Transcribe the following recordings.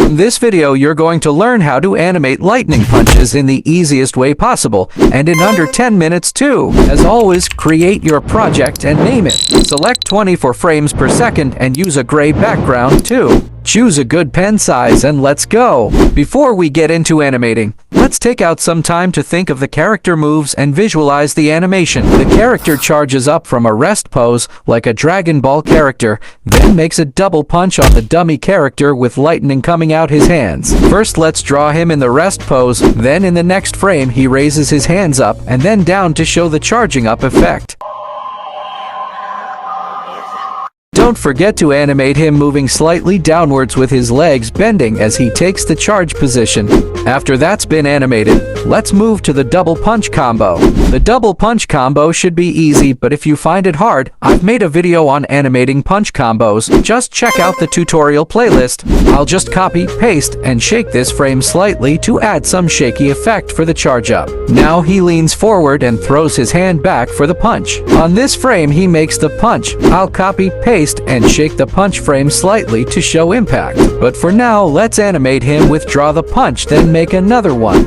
In this video, you're going to learn how to animate lightning punches in the easiest way possible, and in under 10 minutes too. As always, create your project and name it. Select 24 frames per second and use a gray background too. Choose a good pen size and let's go! Before we get into animating, let's take out some time to think of the character moves and visualize the animation. The character charges up from a rest pose like a Dragon Ball character, then makes a double punch on the dummy character with lightning coming out his hands. First, let's draw him in the rest pose, then in the next frame he raises his hands up and then down to show the charging up effect. Don't forget to animate him moving slightly downwards with his legs bending as he takes the charge position. After that's been animated, let's move to the double punch combo. The double punch combo should be easy, but if you find it hard, I've made a video on animating punch combos. Just check out the tutorial playlist. I'll just copy, paste, and shake this frame slightly to add some shaky effect for the charge up. Now he leans forward and throws his hand back for the punch. On this frame he makes the punch. I'll copy, paste, and shake the punch frame slightly to show impact. But for now, let's animate him with draw the punch, then make another one.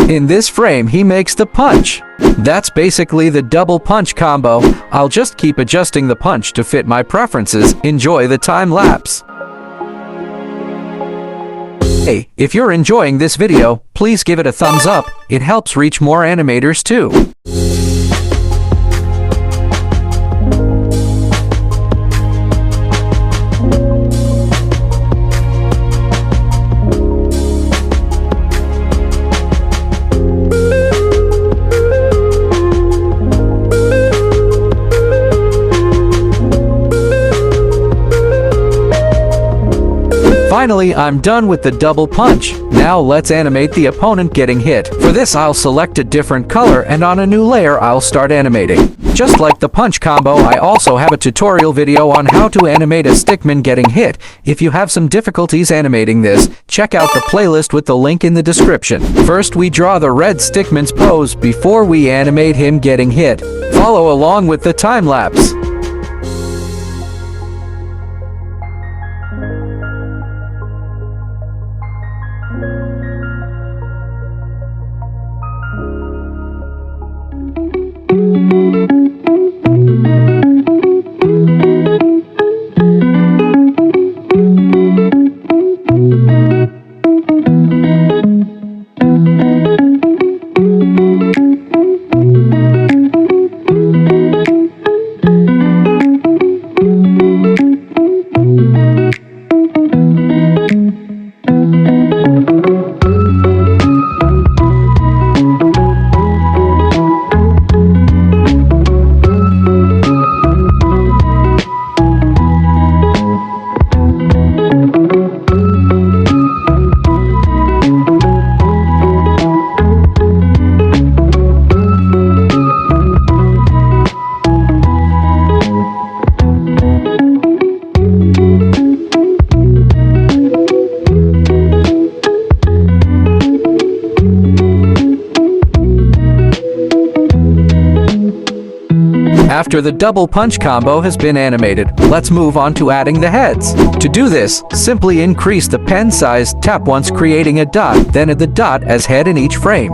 In this frame, he makes the punch. That's basically the double punch combo. I'll just keep adjusting the punch to fit my preferences. Enjoy the time lapse. Hey, if you're enjoying this video, please give it a thumbs up. It helps reach more animators too. Finally, I'm done with the double punch. Now let's animate the opponent getting hit. For this, I'll select a different color, and on a new layer, I'll start animating. Just like the punch combo, I also have a tutorial video on how to animate a stickman getting hit. If you have some difficulties animating this, check out the playlist with the link in the description. First, we draw the red stickman's pose before we animate him getting hit. Follow along with the time lapse. After the double punch combo has been animated, let's move on to adding the heads. To do this, simply increase the pen size, tap once creating a dot, then add the dot as head in each frame.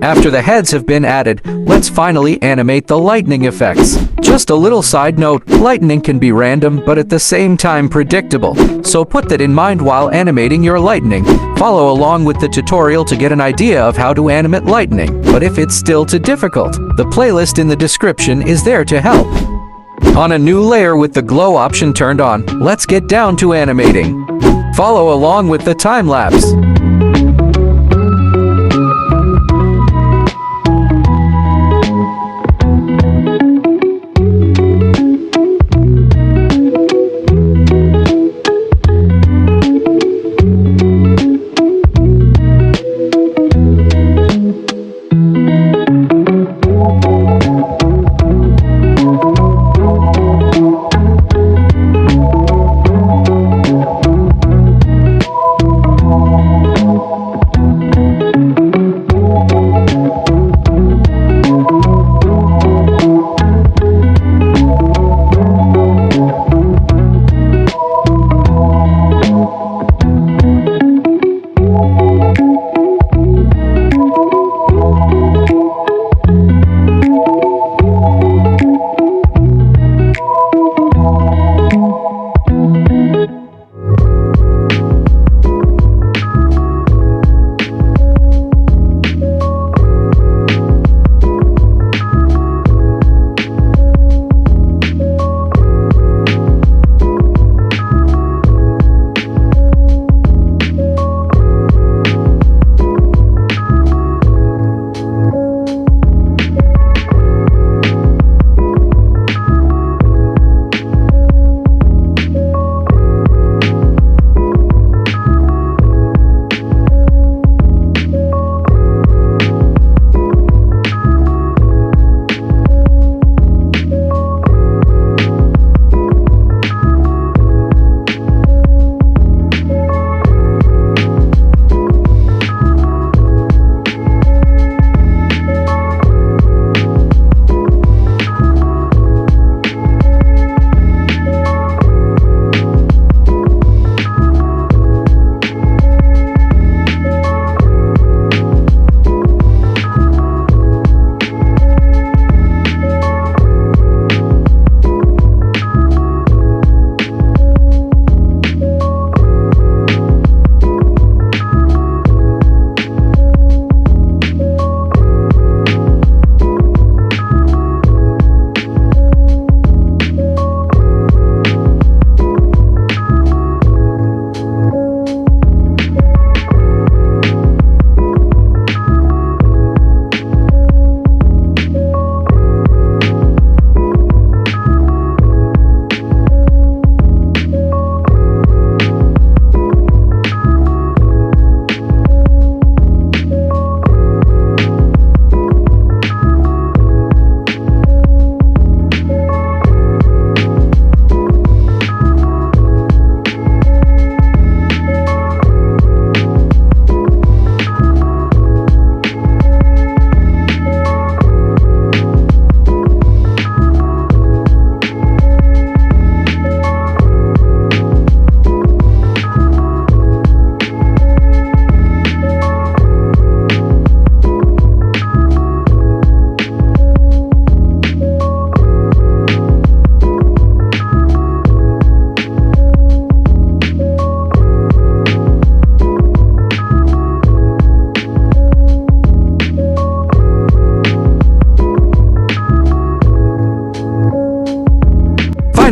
After the heads have been added, let's finally animate the lightning effects. Just a little side note, lightning can be random but at the same time predictable, so put that in mind while animating your lightning. Follow along with the tutorial to get an idea of how to animate lightning, but if it's still too difficult, the playlist in the description is there to help. On a new layer with the glow option turned on, let's get down to animating. Follow along with the time lapse.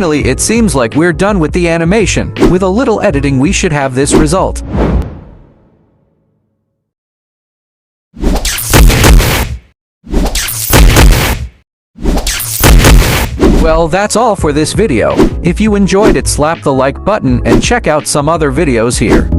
Finally, it seems like we're done with the animation. With a little editing, we should have this result. Well, that's all for this video. If you enjoyed it, slap the like button and check out some other videos here.